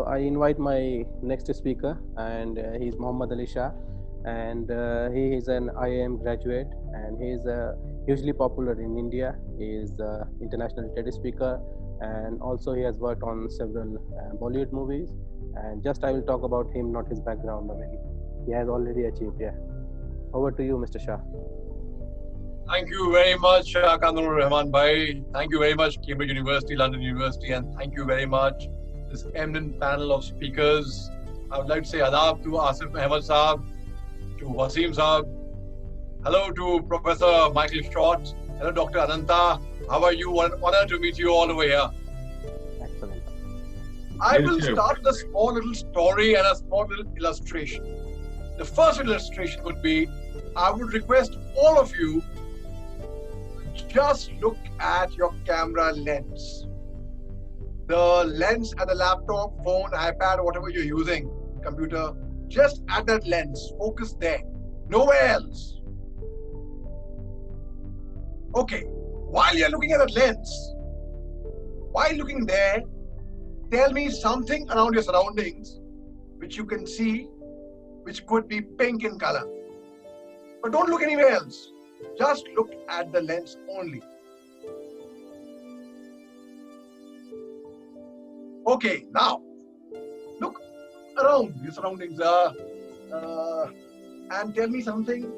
I invite my next speaker, and he's Mohammed Shah, and he is an IIM graduate, and he is hugely popular in India. He is an international TED speaker, and also he has worked on several Bollywood movies. And just I will talk about him, not his background. I mean, he has already achieved. Yeah. Over to you, Mr. Shah. Thank you very much, Kanur Rahman Bhai. Thank you very much, Cambridge University, London University, and thank you very much, this eminent panel of speakers. I would like to say adab to Asif Ahmed Saab, to Wasim Saab. Hello to Professor Michael Short. Hello, Dr. Ananta. How are you? What an honor to meet you all over here. Excellent. I will start with a small little story and a small little illustration. The first illustration would be, I would request all of you just look at your camera lens. The lens at the laptop, phone, iPad, whatever you're using, computer, just at that lens, focus there, nowhere else. Okay, while you're looking at that lens, while looking there, tell me something around your surroundings which you can see, which could be pink in color. But don't look anywhere else. Just look at the lens only. Okay, now look around your surroundings and tell me something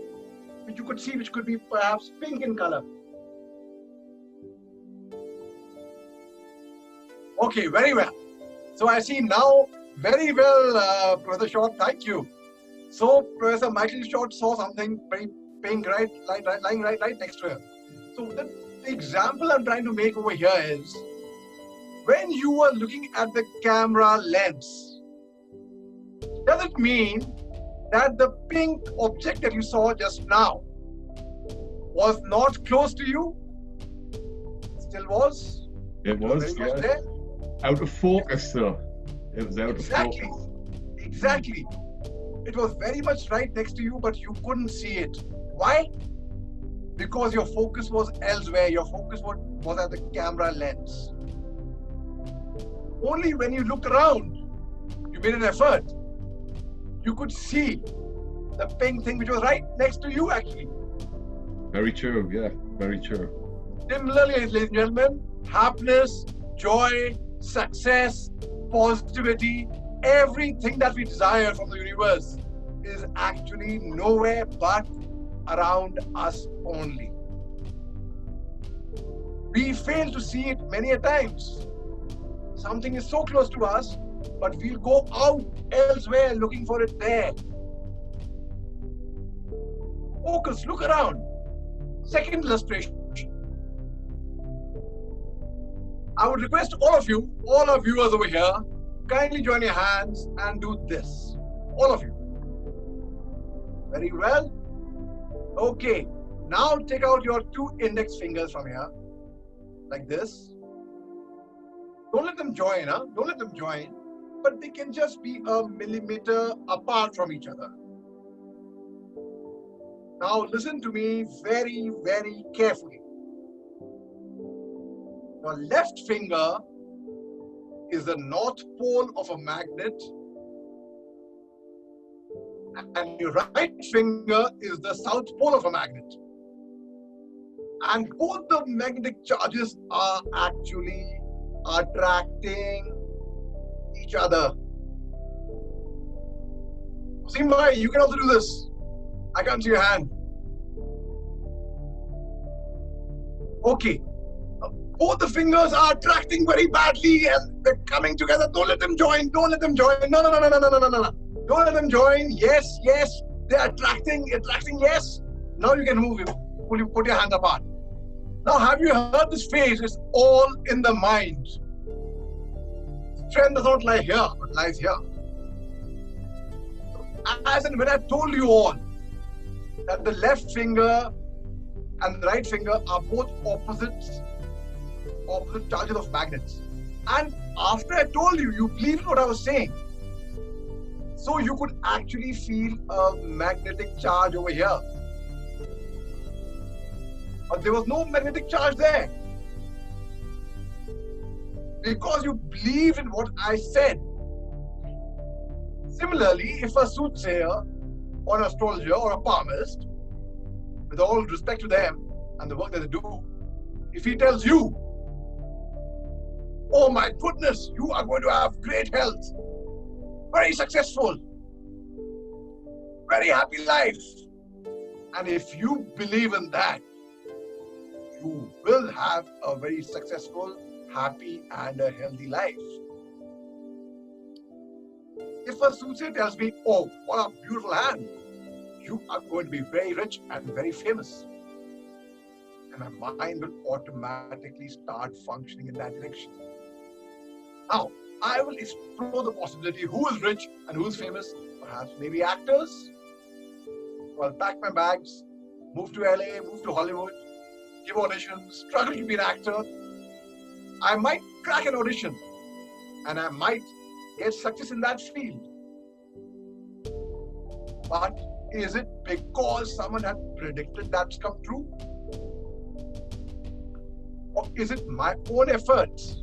which you could see, which could be perhaps pink in color. Okay, very well. So I see now very well, Professor Short, thank you. So Professor Michael Short saw something very pink, right, lying right next to him. So the example I'm trying to make over here is, when you are looking at the camera lens, does it mean that the pink object that you saw just now was not close to you? Still was? It was, very much there? Out of focus, sir. It was out of focus. Exactly. It was very much right next to you, but you couldn't see it. Why? Because your focus was elsewhere. Your focus was at the camera lens. Only when you looked around, you made an effort. You could see the pink thing which was right next to you, actually. Very true, yeah, very true. Similarly, ladies and gentlemen, happiness, joy, success, positivity, everything that we desire from the universe is actually nowhere but around us only. We fail to see it many a times. Something is so close to us, but we'll go out elsewhere looking for it there. Focus, look around. Second illustration. I would request all of you, all our viewers over here, kindly join your hands and do this. All of you. Very well. Okay. Now take out your 2 index fingers from here. Like this. Don't let them join, huh? Don't let them join. But they can just be a millimeter apart from each other. Now listen to me very, very carefully. Your left finger is the north pole of a magnet, and your right finger is the south pole of a magnet. And both the magnetic charges are actually attracting each other. Simbai, you can also do this. I can't see your hand. Okay. Both the fingers are attracting very badly and they're coming together. Don't let them join. Don't let them join. No. Don't let them join. Yes. They're attracting, yes. Now you can move. Put your hands apart. Now, have you heard this phrase? It's all in the mind. Strength does not lie here, but lies here. As and when I told you all that the left finger and the right finger are both opposite charges of magnets. And after I told you, you believed what I was saying. So you could actually feel a magnetic charge over here. But there was no magnetic charge there. Because you believed in what I said, Similarly, if a soothsayer or an astrologer or a palmist, with all respect to them and the work that they do, if he tells you, oh my goodness, you are going to have great health, very successful, very happy life, and if you believe in that, you will have a very successful, happy and a healthy life. If a soothsayer tells me, oh, what a beautiful hand, you are going to be very rich and very famous, and my mind will automatically start functioning in that direction. Now, I will explore the possibility who is rich and who is famous, perhaps maybe actors. So I'll pack my bags, move to LA, move to Hollywood, give auditions, struggle to be an actor. I might crack an audition and I might get success in that field. But is it because someone had predicted that's come true? Or is it my own efforts?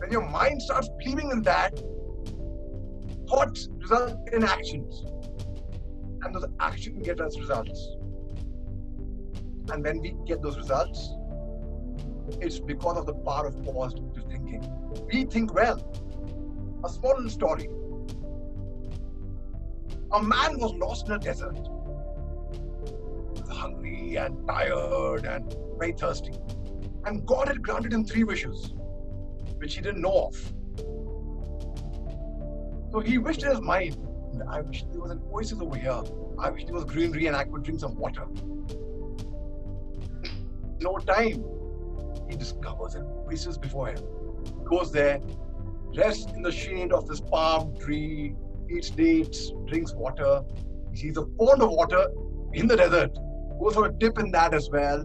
When your mind starts believing in that, thoughts result in actions. And those actions get us results. And when we get those results, it's because of the power of positive thinking. We think well. A small little story. A man was lost in a desert. He was hungry and tired and very thirsty. And God had granted him 3 wishes, which he didn't know of. So he wished in his mind, I wish there was an oasis over here. I wish there was greenery and I could drink some water. No time. He discovers an oasis before him. Goes there, rests in the shade of this palm tree, eats dates, drinks water. He sees a pond of water in the desert. Goes for a dip in that as well.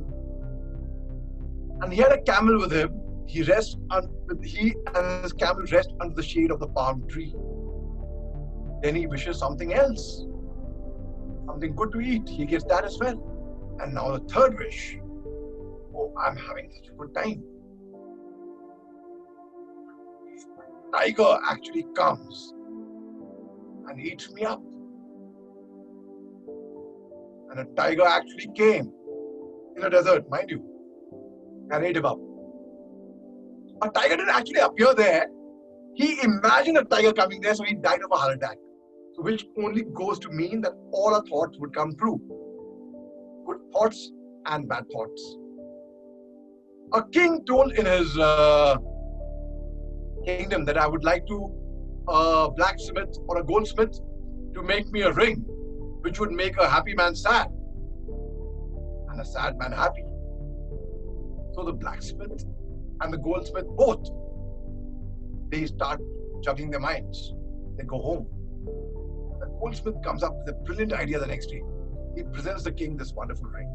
And he had a camel with him. He and his camel rest under the shade of the palm tree. Then he wishes something else. Something good to eat. He gets that as well. And now the 3rd wish. Oh, I'm having such a good time. Tiger actually comes and eats me up. And a tiger actually came in a desert, mind you, and ate him up. A tiger didn't actually appear there. He imagined a tiger coming there, so he died of a heart attack. So which only goes to mean that all our thoughts would come true. Good thoughts and bad thoughts. A king told in his kingdom that I would like a blacksmith or a goldsmith to make me a ring, which would make a happy man sad and a sad man happy. So the blacksmith and the goldsmith both, they start juggling their minds. They go home. The goldsmith comes up with a brilliant idea the next day. He presents the king this wonderful ring.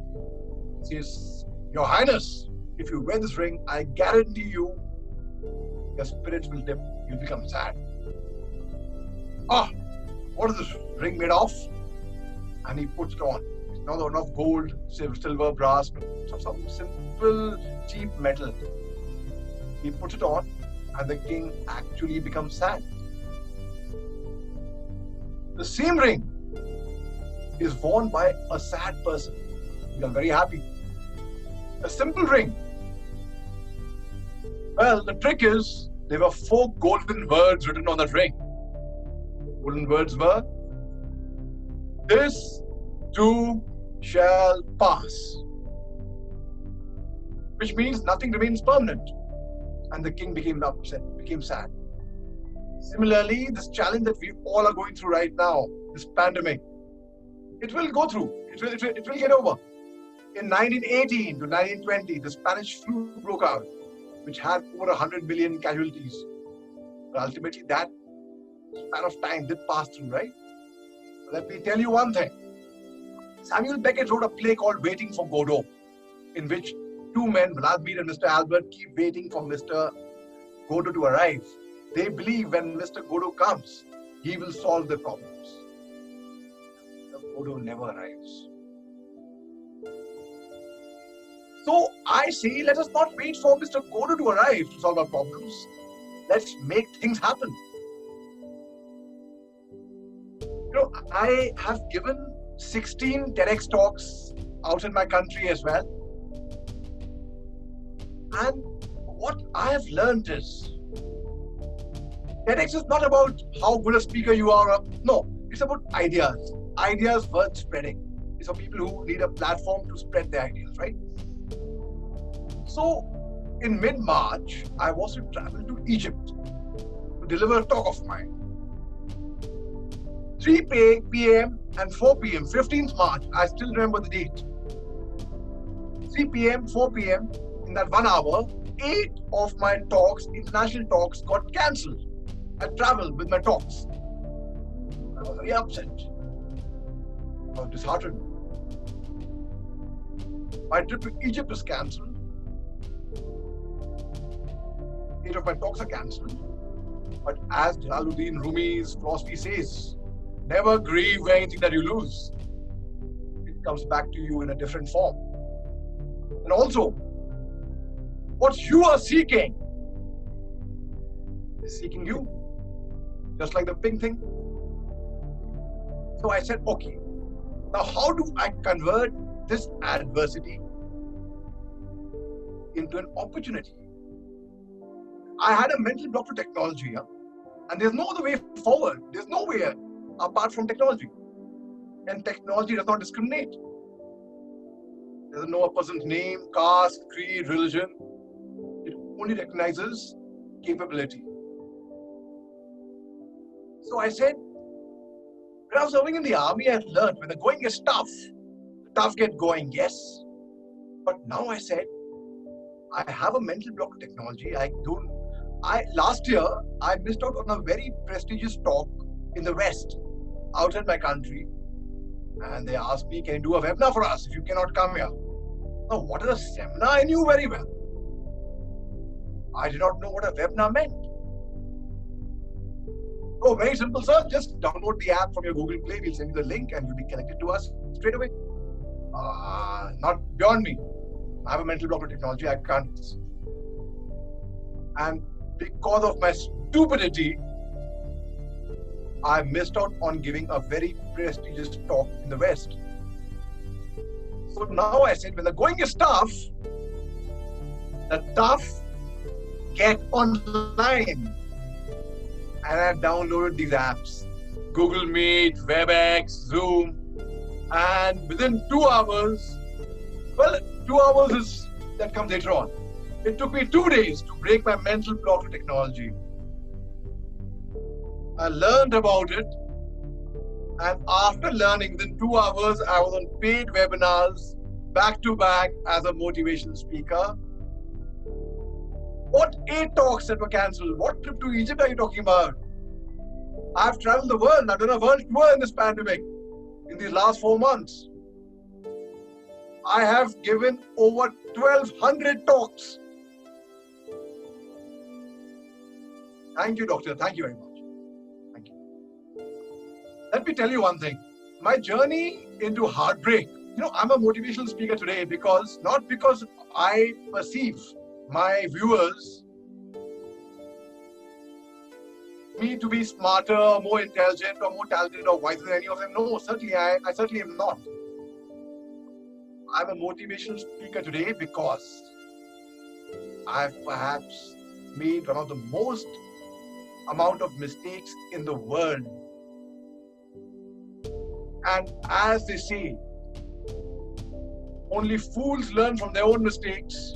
He says, Your Highness, if you wear this ring, I guarantee you, your spirits will dip. You'll become sad. What is this ring made of? And he puts it on. It's not of gold, silver, brass, some simple, cheap metal. He puts it on, and the king actually becomes sad. The same ring is worn by a sad person. You are very happy. A simple ring. Well, the trick is, there were 4 golden words written on that ring. The golden words were, this too shall pass. Which means nothing remains permanent. And the king became upset, became sad. Similarly, this challenge that we all are going through right now, this pandemic, it will go through. It will get over. In 1918 to 1920, the Spanish flu broke out, which had over 100 million casualties. But ultimately, that span of time did pass through, right? Let me tell you one thing. Samuel Beckett wrote a play called Waiting for Godot, in which 2 men, Vladimir and Mr. Albert, keep waiting for Mr. Godot to arrive. They believe when Mr. Godot comes, he will solve their problems. The Godot never arrives. So I say, let us not wait for Mr. Godot to arrive to solve our problems. Let's make things happen. I have given 16 TEDx talks outside my country as well. And what I have learned is, TEDx is not about how good a speaker you are. No, it's about ideas. Ideas worth spreading. It's for people who need a platform to spread their ideas, right? So, in mid-March, I was to travel to Egypt to deliver a talk of mine. 3 p.m. and 4 p.m., 15th March, I still remember the date. 3 p.m., 4 p.m., in that 1 hour, 8 of my talks, international talks, got cancelled. I traveled with my talks. I was very upset. I was disheartened. My trip to Egypt is cancelled. 8 of my talks are cancelled. But as Jalaluddin Rumi's philosophy says, never grieve anything that you lose. It comes back to you in a different form. And also, what you are seeking is seeking you. Just like the pink thing. So I said, okay, now how do I convert this adversity into an opportunity? I had a mental block to technology, and there's no other way forward. There's no way apart from technology. And technology does not discriminate. It doesn't know a person's name, caste, creed, religion. It only recognizes capability. So I said, when I was serving in the army, I had learned when the going is tough, the tough get going, yes. But now I said, I have a mental block to technology. Last year, I missed out on a very prestigious talk in the West, outside my country. And they asked me, can you do a webinar for us if you cannot come here? Now, what is a seminar? I knew very well. I did not know what a webinar meant. Oh, very simple, sir. Just download the app from your Google Play. We'll send you the link and you'll be connected to us straight away. Not beyond me. I have a mental block to technology. I can't do this. And because of my stupidity, I missed out on giving a very prestigious talk in the West. So now I said, when the going is tough, the tough get online. And I downloaded these apps, Google Meet, WebEx, Zoom, and within 2 hours, 2 hours that comes later on. It took me 2 days to break my mental block to technology. I learned about it, and after learning, within 2 hours, I was on paid webinars, back to back as a motivational speaker. What 8 talks that were cancelled? What trip to Egypt are you talking about? I've traveled the world. I've done a world tour in this pandemic in these last 4 months. I have given over 1,200 talks. Thank you, doctor. Thank you very much. Thank you. Let me tell you one thing. My journey into heartbreak. I'm a motivational speaker today not because I perceive my viewers me to be smarter, more intelligent, or more talented, or wiser than any of them. No, certainly I certainly am not. I'm a motivational speaker today because I've perhaps made one of the most amount of mistakes in the world. And as they say, only fools learn from their own mistakes.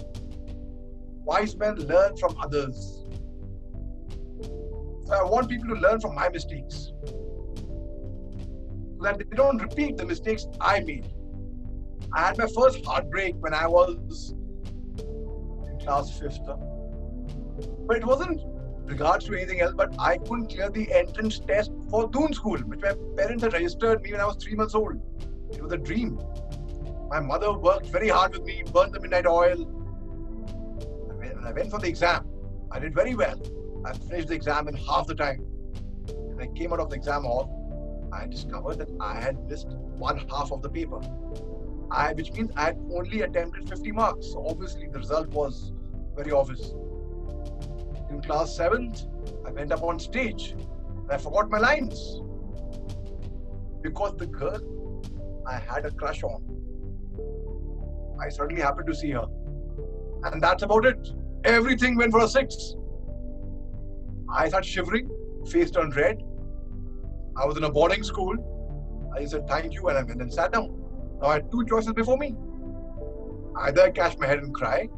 Wise men learn from others. So I want people to learn from my mistakes, so that they don't repeat the mistakes I made. I had my first heartbreak when I was in class 5th. But it wasn't regards to anything else, but I couldn't clear the entrance test for Doon School, which my parents had registered me when I was 3 months old. It was a dream. My mother worked very hard with me, burned the midnight oil. When I went for the exam, I did very well. I finished the exam in half the time. When I came out of the exam hall, I discovered that I had missed 1/2 of the paper. Which means I had only attempted 50 marks. So obviously the result was very obvious. In class 7th, I went up on stage and I forgot my lines. because the girl I had a crush on, I suddenly happened to see her. And that's about it. Everything went for a 6. I started shivering, face turned red. I was in a boarding school. I said thank you and I went and sat down. Now I had 2 choices before me. Either I cash my head and cry,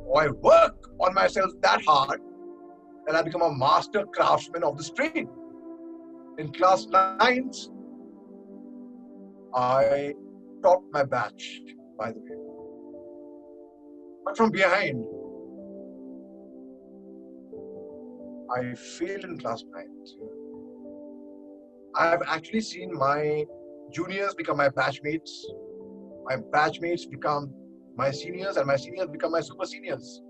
or I work on myself that hard that I become a master craftsman of the street. In class 9s, I topped my batch, by the way. But from behind, I failed in class 9s. I have actually seen my juniors become my batchmates become my seniors, and my seniors become my super seniors.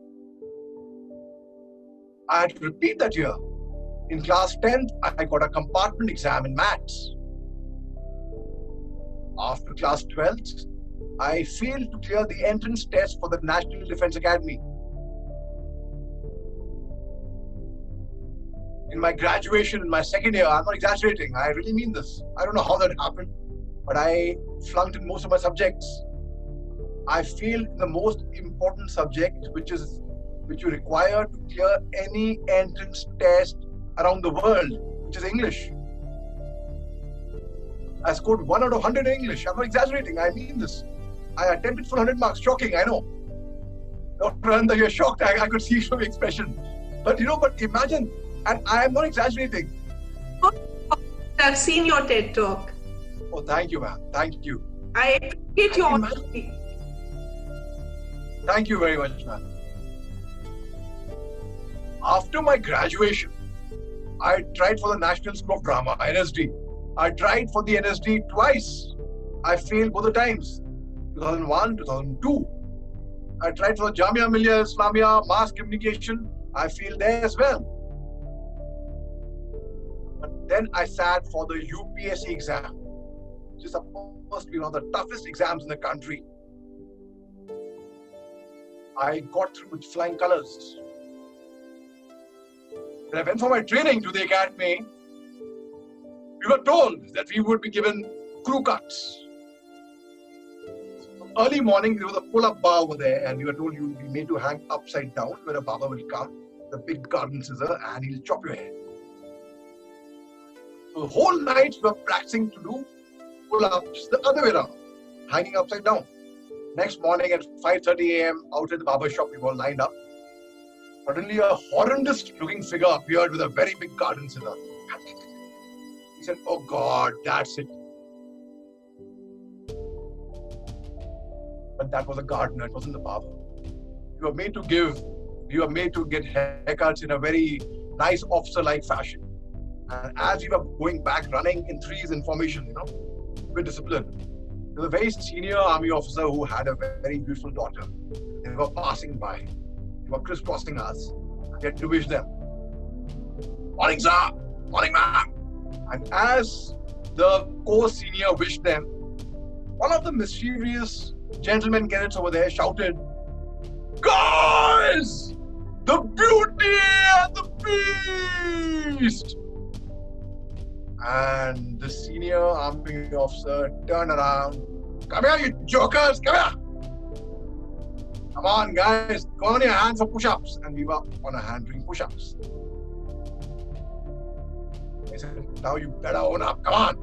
I had to repeat that year. In class 10th, I got a compartment exam in maths. After class 12th, I failed to clear the entrance test for the National Defense Academy. In my graduation, in my second year, I'm not exaggerating, I really mean this. I don't know how that happened, but I flunked in most of my subjects. I failed in the most important subject, which you require to clear any entrance test around the world, which is English. I scored 1 out of 100 in English. I'm not exaggerating, I mean this. I attempted for 100 marks. Shocking, I know. Dr. Ananda, you're shocked. I could see from your expression. But imagine, and I am not exaggerating. I've seen your TED talk. Oh, thank you, ma'am. Thank you. I appreciate your honesty. Thank you very much, ma'am. After my graduation, I tried for the National School of Drama, NSD. I tried for the NSD twice. I failed both the times, 2001, 2002. I tried for the Jamia Millia Islamia Mass Communication. I failed there as well. But then I sat for the UPSC exam, which is supposed to be one of the toughest exams in the country. I got through with flying colors. When I went for my training to the academy, we were told that we would be given crew cuts. So early morning, there was a pull-up bar over there, and we were told you will be made to hang upside down, where a barber will come, the big garden scissor, and he'll chop your hair. So the whole night we were practicing to do pull-ups the other way around, hanging upside down. Next morning at 5:30 a.m., out at the barber shop, we were all lined up. Suddenly, a horrendous looking figure appeared with a very big garden scissor. He said, "Oh God, that's it." But that was a gardener, it wasn't the barber. We were made to get haircuts in a very nice officer-like fashion. And as we were going back, running in threes in formation, with discipline, there was a very senior army officer who had a very beautiful daughter. They were passing by. They were crisscrossing us. We had to wish them. "Morning, sir! Morning, ma'am!" And as the co-senior wished them, one of the mischievous gentlemen cadets over there shouted, "Guys! The Beauty and the Beast!" And the senior army officer turned around. "Come here, you jokers! Come here! Come on, guys, go on your hands for push-ups." And we were on our hand doing push-ups. He said, "Now you better own up, come on.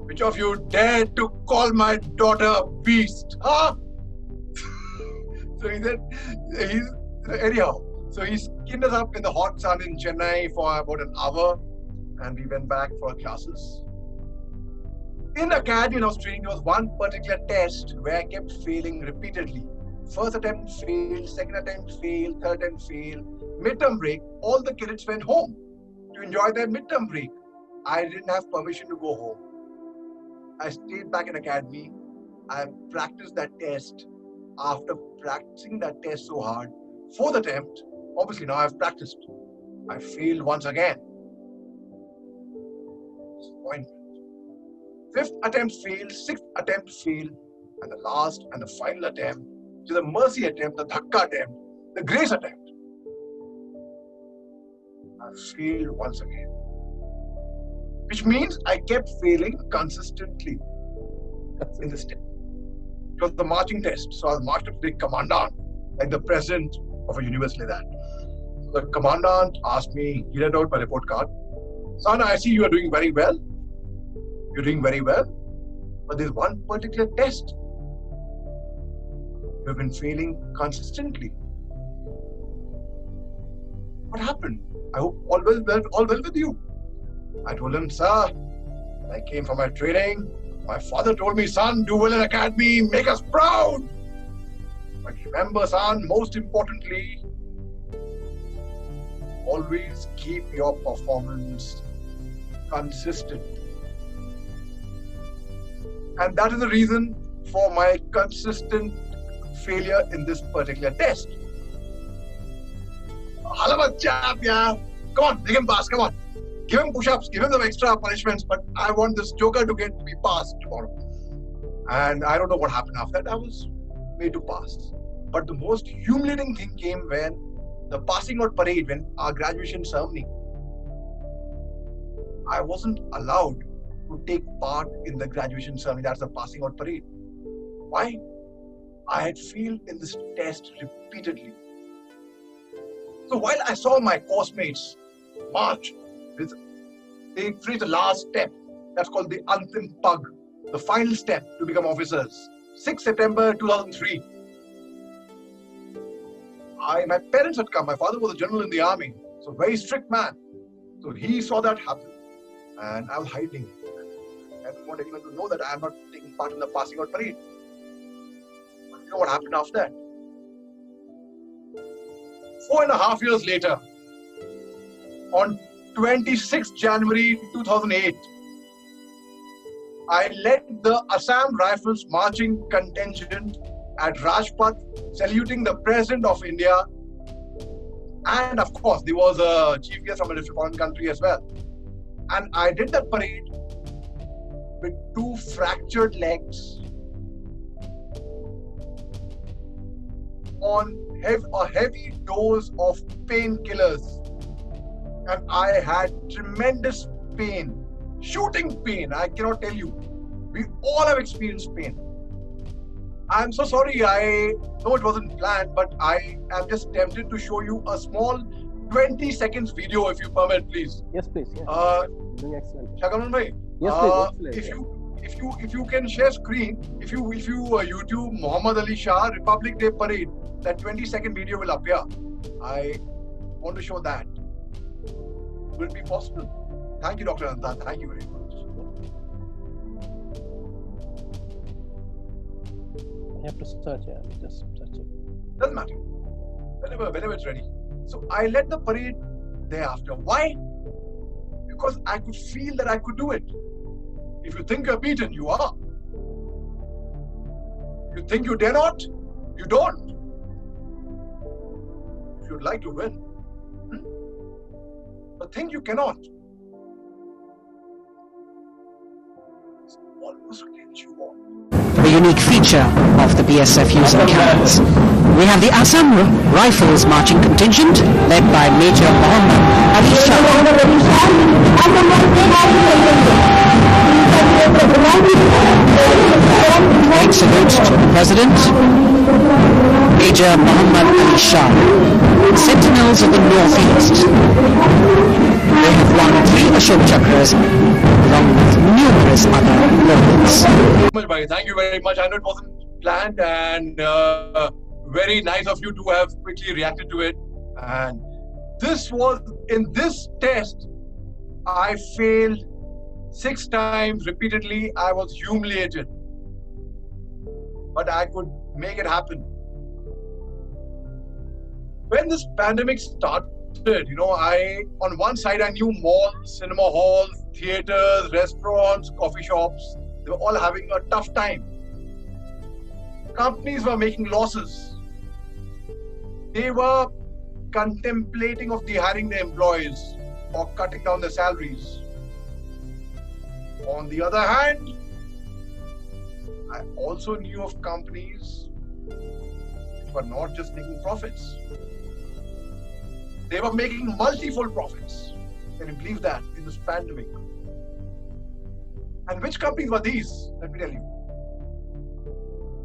Which of you dared to call my daughter a beast, huh?" So he said, anyhow, so he skinned us up in the hot sun in Chennai for about an hour, and we went back for our classes. In the academy when I was training, there was one particular test where I kept failing repeatedly. First attempt failed, second attempt failed, third attempt failed. Midterm break, all the kids went home to enjoy their midterm break. I didn't have permission to go home. I stayed back in academy. I practiced that test. After practicing that test so hard, fourth attempt, obviously now I've practiced. I failed once again. Disappointment. Fifth attempt failed, sixth attempt failed, and the last and the final attempt, which is the mercy attempt, the dhakka attempt, the grace attempt, I failed once again. which means I kept failing consistently in this test. It was the marching test, so I was marched up to the commandant, like the president of a university like that. So the commandant asked me, he read out my report card. Son, I see you are doing very well. You're doing very well. But there's one particular test. You have been failing consistently. What happened? I hope all well with you. I told him, sir, I came for my training. My father told me, son, do well in academy, make us proud. But remember, son, most importantly, always keep your performance consistent. And that is the reason for my consistent failure in this particular test. Come on, make him pass, come on. Give him push-ups, give him some extra punishments, but I want this joker to be passed tomorrow. And I don't know what happened after that. I was made to pass. But the most humiliating thing came when the passing out parade, when our graduation ceremony, I wasn't allowed to take part in the graduation ceremony. That's the passing out parade. Why? I had failed in this test repeatedly. So while I saw my course mates march, they reached the last step. That's called the Antim Pag, the final step to become officers. 6 September 2003. My parents had come. My father was a general in the army, so very strict man. So he saw that happen, and I was hiding. I didn't want anyone to know that I am not taking part in the passing out parade. But you know what happened after that? 4.5 years later, on 26 January 2008, I led the Assam Rifles marching contingent at Rajpath, saluting the President of India. And of course, there was a chief guest from a different foreign country as well. And I did that parade with 2 fractured legs on a heavy dose of painkillers. And I had tremendous pain, shooting pain, I cannot tell you. We all have experienced pain. I'm so sorry, I know it wasn't planned, but I am just tempted to show you a small 20 seconds video, if you permit, please. Yes, please. Yes. Doing excellent. Shakaman bhai, Yes, please. if you can share screen, if you YouTube Muhammad Ali Shah Republic Day Parade, that 20-second video will appear. I want to show that. Will it be possible? Thank you, Dr. Ananta. Thank you very much. I have to search, yeah. Just search it. Doesn't matter. Whenever it's ready. So I led the parade thereafter. Why? Because I could feel that I could do it. If you think you're beaten, you are. You think you dare not, you don't. If you'd like to win, but think you cannot. It's almost against you all. The unique feature of the BSF using cannons. We have the Assam Rifles marching contingent led by Major Mohammed Ali Shah. Big salute to the President, Major Mohammed Ali Shah, Sentinels of the Northeast. They have won 3 Ashok Chakras along with numerous other locals. Thank you very much. I know it wasn't planned, and very nice of you to have quickly reacted to it. And in this test, I failed 6 times repeatedly. I was humiliated, but I could make it happen. When this pandemic started, on one side I knew malls, cinema halls, theaters, restaurants, coffee shops, they were all having a tough time. Companies were making losses. They were contemplating of dehiring their employees or cutting down their salaries. On the other hand, I also knew of companies which were not just making profits. They were making multifold profits. Can you believe that in this pandemic? And which companies were these? Let me tell you.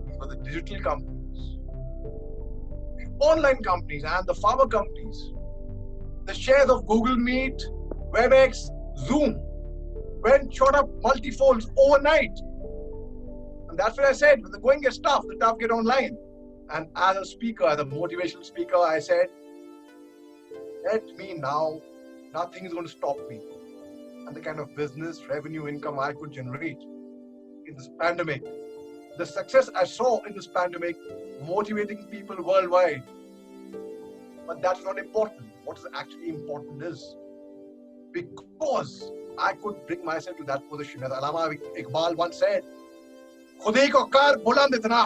These were the digital companies, the online companies, and the pharma companies. The shares of Google Meet, WebEx, Zoom went shot up multifolds overnight. And that's what I said, when the going gets tough, the tough get online. And as a speaker, as a motivational speaker, I said, let me now, nothing is going to stop me. And the kind of business, revenue, income I could generate in this pandemic, the success I saw in this pandemic, motivating people worldwide. But that's not important. What is actually important is, because I could bring myself to that position. As Allama Iqbal once said, खुदी को कर बुलंद इतना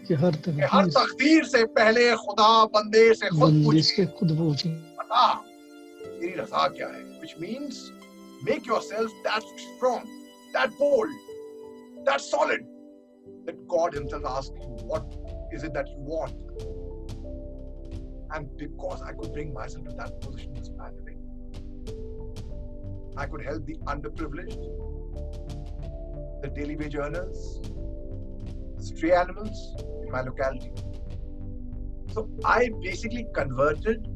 कि हर कि हर तकदीर से पहले खुदा बंदे से खुद पूछे बता तेरी रज़ा क्या है, which means make yourself that strong, that bold, that solid, that God himself asks you, what is it that you want? And because I could bring myself to that position in this pandemic, I could help the underprivileged, the daily wage earners, the stray animals in my locality. So I basically converted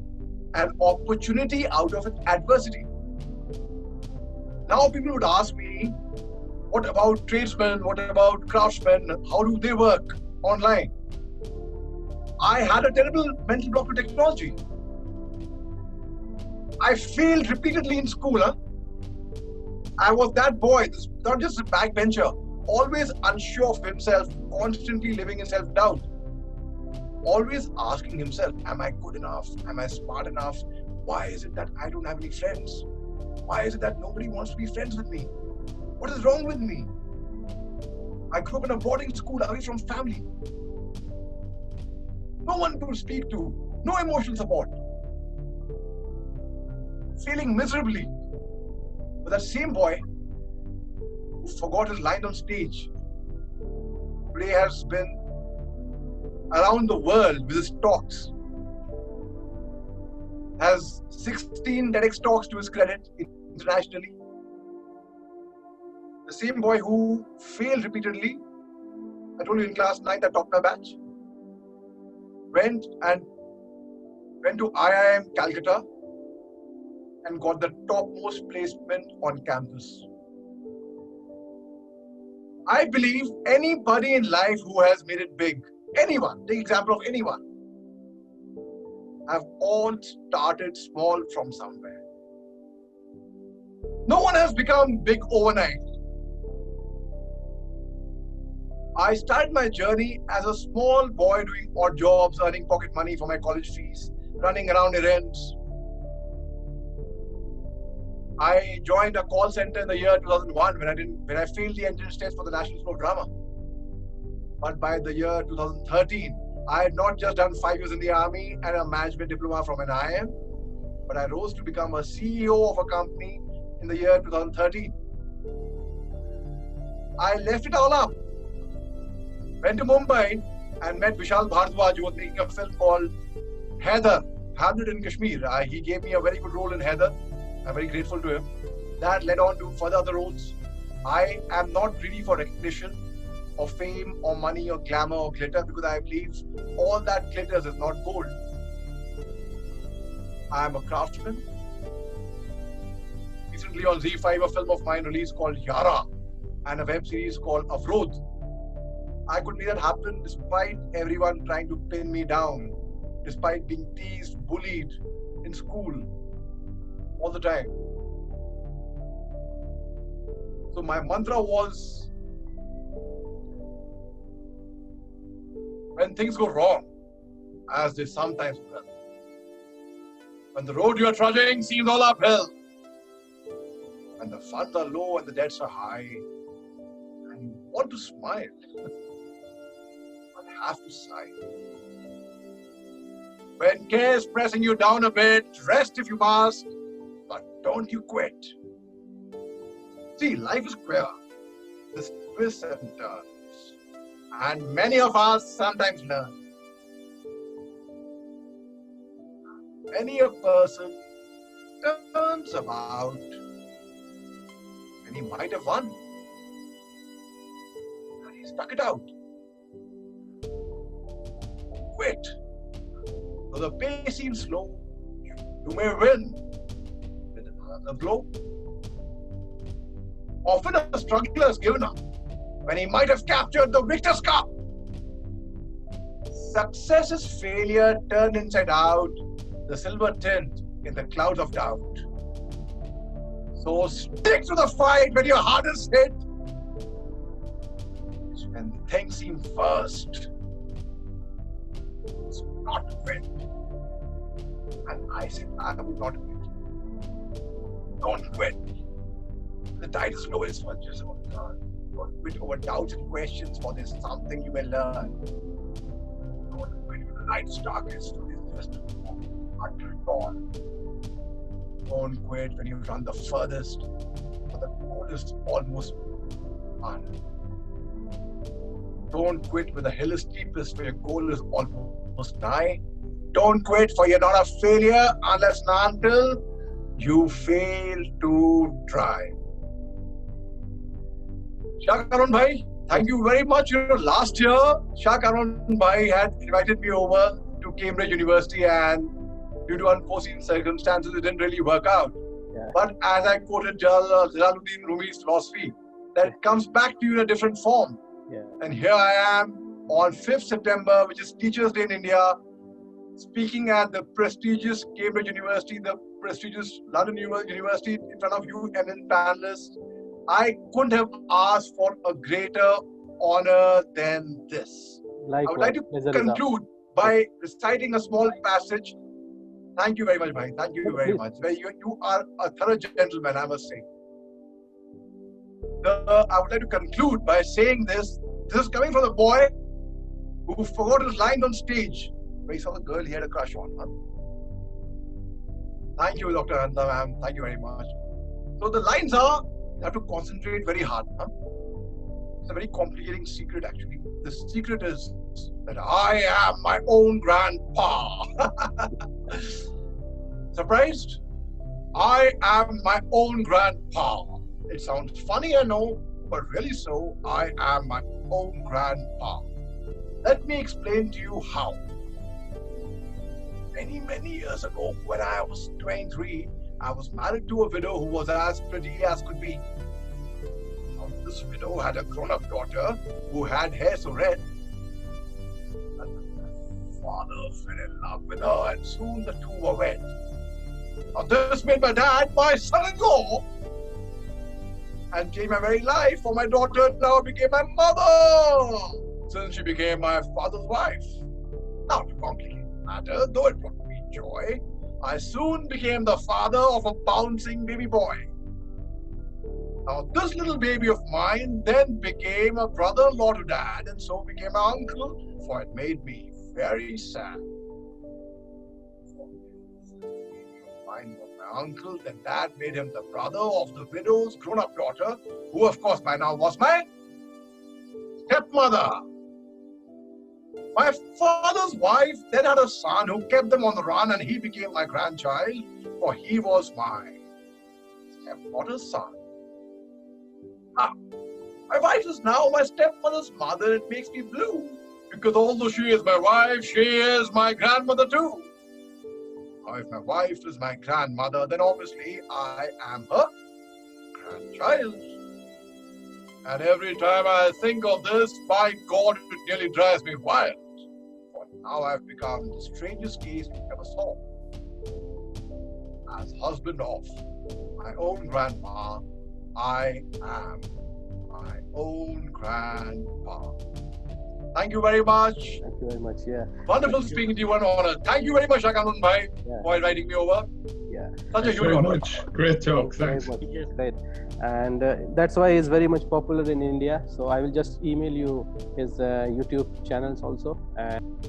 an opportunity out of an adversity. Now people would ask me, what about tradesmen? What about craftsmen? How do they work online? I had a terrible mental block to technology. I failed repeatedly in school. I was that boy, not just a backbencher, always unsure of himself, constantly living in self-doubt. Always asking himself, am I good enough? Am I smart enough? Why is it that I don't have any friends? Why is it that nobody wants to be friends with me? What is wrong with me? I grew up in a boarding school away from family. No one to speak to, no emotional support. Failing miserably. But that same boy who forgot his line on stage today has been around the world with his talks. Has 16 TEDx talks to his credit internationally. The same boy who failed repeatedly, I told you in class 9th I topped my batch, went to IIM Calcutta and got the topmost placement on campus. I believe anybody in life who has made it big, anyone, take example of anyone, have all started small from somewhere. No one has become big overnight. I started my journey as a small boy doing odd jobs, earning pocket money for my college fees, running around errands. I joined a call center in the year 2001 when I failed the entrance test for the National School of Drama. But by the year 2013, I had not just done 5 years in the army and a management diploma from an IIM, but I rose to become a CEO of a company in the year 2013. I left it all up, went to Mumbai and met Vishal Bhardwaj, who was making a film called Haider, Hamlet in Kashmir. He gave me a very good role in Haider. I'm very grateful to him. That led on to further other roles. I am not greedy for recognition or fame or money or glamour or glitter, because I believe all that glitters is not gold. I am a craftsman. Recently on Z5, a film of mine released called Yara and a web series called Avrodh. I could make that happen despite everyone trying to pin me down, despite being teased, bullied in school all the time. So my mantra was, when things go wrong, as they sometimes will, when the road you are trudging seems all uphill, when the funds are low and the debts are high, and you want to smile, but have to sigh. When care is pressing you down a bit, rest if you must, but don't you quit. See, life is queer. This twists and turns. And many of us sometimes learn. Many a person turns about and he might have won. stuck it out. Quit. Though the pace seems slow, you may win with another blow. Often a struggler has given up when he might have captured the victor's cup. Success is failure turned inside out, the silver tint in the clouds of doubt. So stick to the fight when your heart is hit. When things seem first, it's not to quit. And I said, I will not quit. Don't quit. The tide is lowest for just about to learn. Don't quit over doubts and questions, for there's something you will learn. Don't quit when the night is darkest, for there's just until dawn. Don't quit when you run the furthest, for the goal is almost won. Don't quit when the hill is steepest, for your goal is almost nigh. Don't quit, for you're not a failure unless and until you fail to try. Shah Bhai, thank you very much. Last year, Shah Bhai had invited me over to Cambridge University, and due to unforeseen circumstances, it didn't really work out. Yeah. But as I quoted Jalaluddin Rumi's philosophy, that it comes back to you in a different form. Yeah. And here I am on 5th September, which is Teachers' Day in India, speaking at the prestigious Cambridge University, the prestigious London University, in front of you eminent panelists. I couldn't have asked for a greater honor than this. Likewise. I would like to conclude by reciting a small passage. Thank you very much, Bhai. Thank you very much. You are a thorough gentleman, I must say. I would like to conclude by saying this. This is coming from the boy who forgot his lines on stage, where he saw the girl he had a crush on. Huh? Thank you, Dr. Ananda, ma'am. Thank you very much. So the lines are, you have to concentrate very hard. Huh? It's a very complicating secret, actually. The secret is that I am my own grandpa. Surprised? I am my own grandpa. It sounds funny, I know, but really so, I am my own grandpa. Let me explain to you how. Many, many years ago, when I was 23, I was married to a widow who was as pretty as could be. Now, this widow had a grown-up daughter who had hair so red. And my father fell in love with her, and soon the two were wed. Now, this made my dad my son-in-law, and changed my very life, for my daughter now became my mother, since she became my father's wife. Now, to complicate the matter, though it brought me joy, I soon became the father of a bouncing baby boy. Now, this little baby of mine then became a brother-in-law to dad, and so became my uncle, for it made me very sad. Mine was my uncle, then dad made him the brother of the widow's grown-up daughter, who of course by now was my stepmother. My father's wife then had a son who kept them on the run, and he became my grandchild, for he was my stepmother's son. Ah, my wife is now my stepmother's mother. It makes me blue, because although she is my wife, she is my grandmother too. Now, if my wife is my grandmother, then obviously I am her grandchild. And every time I think of this, by God, it nearly drives me wild. For now I've become the strangest case we ever saw. As husband of my own grandma, I am my own grandpa. Thank you very much. Thank you very much. Yeah. Wonderful speaking to you, one honor. Thank you very much, Shah Bhai, for inviting me over. Yeah. Such a huge Very honor. much. Great talk. Thanks. Very much. Great. And that's why he's very much popular in India. So I will just email you his YouTube channels also. And